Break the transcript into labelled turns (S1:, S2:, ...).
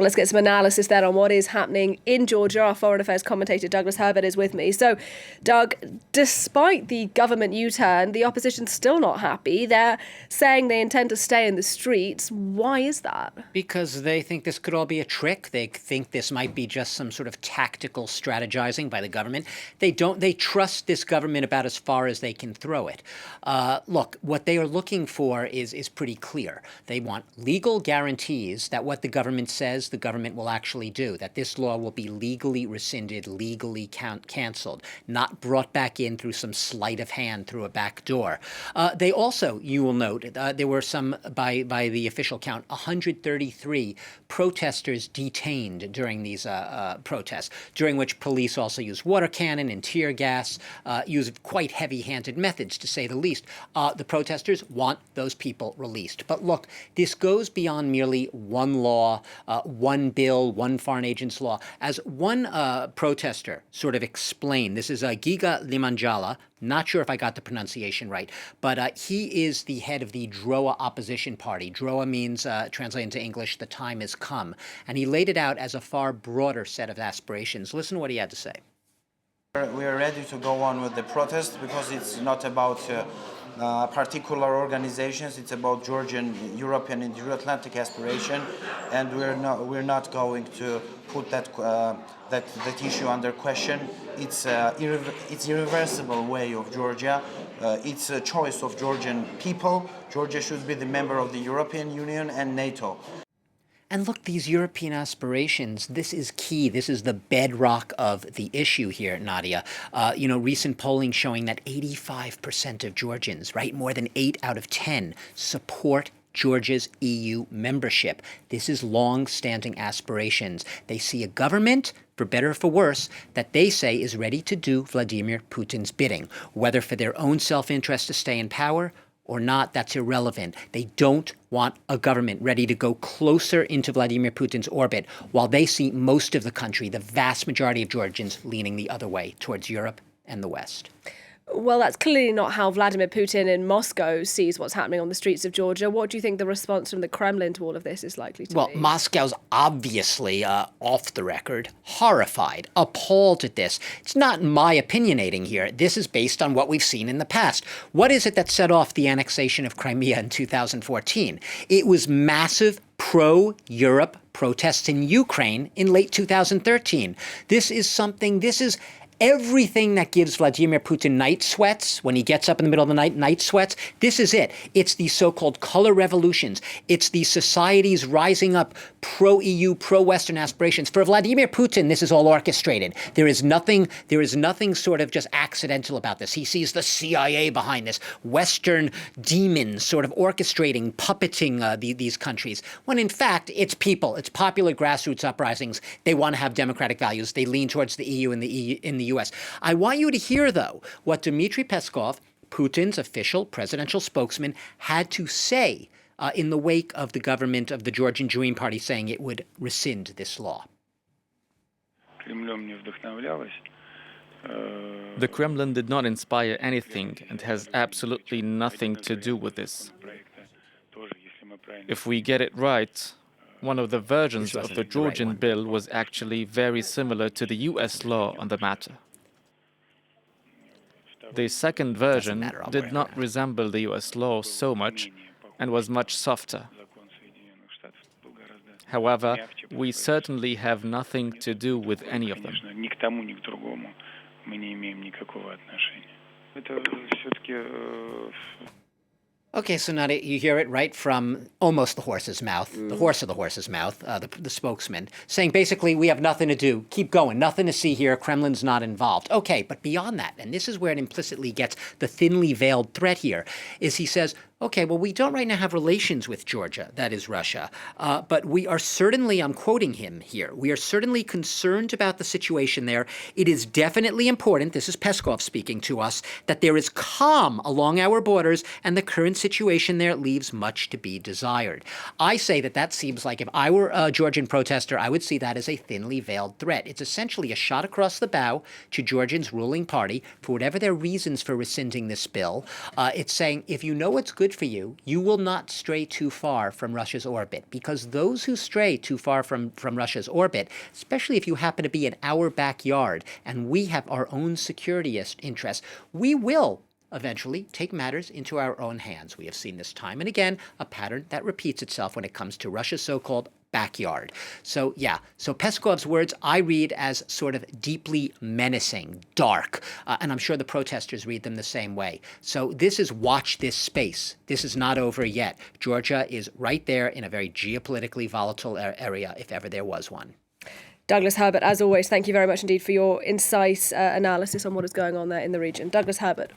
S1: Well, let's get some analysis there on what is happening in Georgia. Our foreign affairs commentator Douglas Herbert is with me. So, Doug, despite the government U-turn, the opposition's still not happy. They're saying they intend to stay in the streets. Why is that?
S2: Because they think this could all be a trick. They think this might be just some sort of tactical strategizing by the government. They trust this government about as far as they can throw it. Look, what they are looking for is pretty clear. They want legal guarantees that what the government says the government will actually do, that this law will be legally rescinded, legally canceled, not brought back in through some sleight of hand through a back door. They also, you will note, there were some, by the official count, 133 protesters detained during these protests, during which police also used water cannon and tear gas, used quite heavy-handed methods, to say the least. The protesters want those people released. But look, this goes beyond merely one law, one bill, one foreign agents law. As one protester sort of explained, this is Giga Limanjala, not sure if I got the pronunciation right, but he is the head of the DROA opposition party. DROA means, translated into English, the time has come. And he laid it out as a far broader set of aspirations. Listen to what he had to say.
S3: We are ready to go on with the protest because it's not about particular organizations. It's about Georgian, European, and Euro-Atlantic aspiration, and we're not going to put that issue under question. It's irreversible way of Georgia. It's a choice of Georgian people. Georgia should be the member of the European Union and NATO.
S2: And look, these European aspirations, this is key. This is the bedrock of the issue here, Nadia. Recent polling showing that 85% of Georgians, right, more than 8 out of 10, support Georgia's EU membership. This is long-standing aspirations. They see a government, for better or for worse, that they say is ready to do Vladimir Putin's bidding, whether for their own self-interest to stay in power or not, that's irrelevant. They don't want a government ready to go closer into Vladimir Putin's orbit, while they see most of the country, the vast majority of Georgians, leaning the other way towards Europe and the West.
S1: Well, that's clearly not how Vladimir Putin in Moscow sees what's happening on the streets of Georgia. What do you think the response from the Kremlin to all of this is likely to be?
S2: Well, Moscow's obviously, off the record, horrified, appalled at this. It's not my opinionating here. This is based on what we've seen in the past. What is it that set off the annexation of Crimea in 2014? It was massive pro-Europe protests in Ukraine in late 2013. This is everything that gives Vladimir Putin night sweats, when he gets up in the middle of the night, night sweats, this is it. It's the so-called color revolutions. It's the societies rising up pro-EU, pro-Western aspirations. For Vladimir Putin, this is all orchestrated. There is nothing sort of just accidental about this. He sees the CIA behind this, Western demons sort of orchestrating, puppeting these countries, when in fact, it's people. It's popular grassroots uprisings. They want to have democratic values. They lean towards the EU and in the U.S. I want you to hear, though, what Dmitry Peskov, Putin's official presidential spokesman, had to say in the wake of the government of the Georgian Dream Party saying it would rescind this law.
S4: The Kremlin did not inspire anything and has absolutely nothing to do with this. If we get it right, one of the versions of the Georgian bill was actually very similar to the US law on the matter. The second version did not resemble the US law so much and was much softer. However, we certainly have nothing to do with any of them.
S2: Okay, so now you hear it right from almost the horse's mouth, the horse of the horse's mouth, the spokesman, saying basically we have nothing to do, keep going, nothing to see here, Kremlin's not involved. Okay, but beyond that, and this is where it implicitly gets the thinly veiled threat here, is he says, okay, well, we don't right now have relations with Georgia, that is Russia, but we are certainly, I'm quoting him here, we are certainly concerned about the situation there. It is definitely important, this is Peskov speaking to us, that there is calm along our borders, and the current situation there leaves much to be desired. I say that seems like if I were a Georgian protester, I would see that as a thinly veiled threat. It's essentially a shot across the bow to Georgia's ruling party for whatever their reasons for rescinding this bill. It's saying, if you know what's good good for you. You will not stray too far from Russia's orbit, because those who stray too far from Russia's orbit, especially if you happen to be in our backyard and we have our own security interests, we will eventually take matters into our own hands. We have seen this time and again, a pattern that repeats itself when it comes to Russia's so-called backyard. So Peskov's words I read as sort of deeply menacing, dark, and I'm sure the protesters read them the same way. So this is watch this space. This is not over yet. Georgia is right there in a very geopolitically volatile area, if ever there was one.
S1: Douglas Herbert, as always, thank you very much indeed for your incisive analysis on what is going on there in the region. Douglas Herbert.